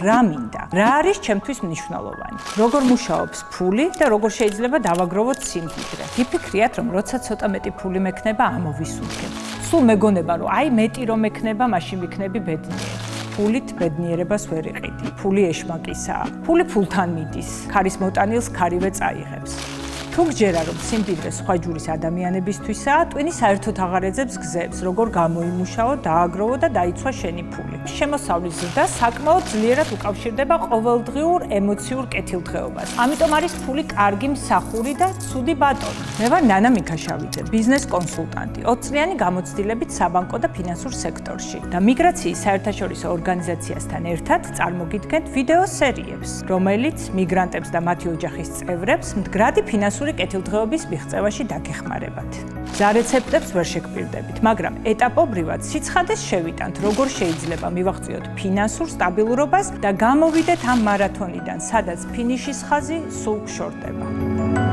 რა მინდა, რა არის ჩემთვის მნიშვნელოვანი, როგორ მუშაობს ფული და როგორ შეიძლება დავაგროვოთ სიმდიდრე. გიფიქრიათ, რომ როცა ცოტა მეტი ფული მექნება, ამოვისურგებ. სულ მეგონება, რომ აი მეტი რომ მექნება, მაშინ ვიქნები ბედნიერი. ფულით ბედნიერებას ვერ იყიდი. ფული ეშმაკისაა. ფული ფულთან მიდის. ქარის მოტანილს ქარივე წაიღებს. თუ გჯერა, რომ სიმდიდრე სხვა ჯურის ადამიანებისთვისაა, ტვინი საერთოდ აღარ ეძებს გზებს, როგორ გამოიმუშაო, დააგროვო და დაიცვა შენი ფული. შემოსავლის ზრდა საკმაოდ ძლიერად უკავშირდება ყოველდღიურ ემოციურ კეთილდღეობას. ამიტომ არის ფული კარგი მსახური და ცუდი ბატონი. მე ვარ ნანა მიქაშავითე, ბიზნეს კონსულტანტი, 20 წლიანი გამოცდილებით საბანკო და ფინანსურ სექტორში და მიგრაციის საერთაშორისო ორგანიზაციასთან ერთად წარმოგიდგენთ ვიდეო სერიებს, რომელიც მიგრანტებს და მათი ოჯახის წევრებს მდგრადი ფინანსური კეთილდღეობის მიღწევაში დაგეხმარებათ. გზა რეცეპტებს ვერ შეგპირდებით, მაგრამ ეტაპობრივად სიცხადეს შევიტანთ, როგორ შეიძლება მივაღწიოთ ფინანსურ სტაბილურობას და გამოვიდეთ ამ მარათონიდან, სადაც ფინიშის ხაზი სულ გშორდება.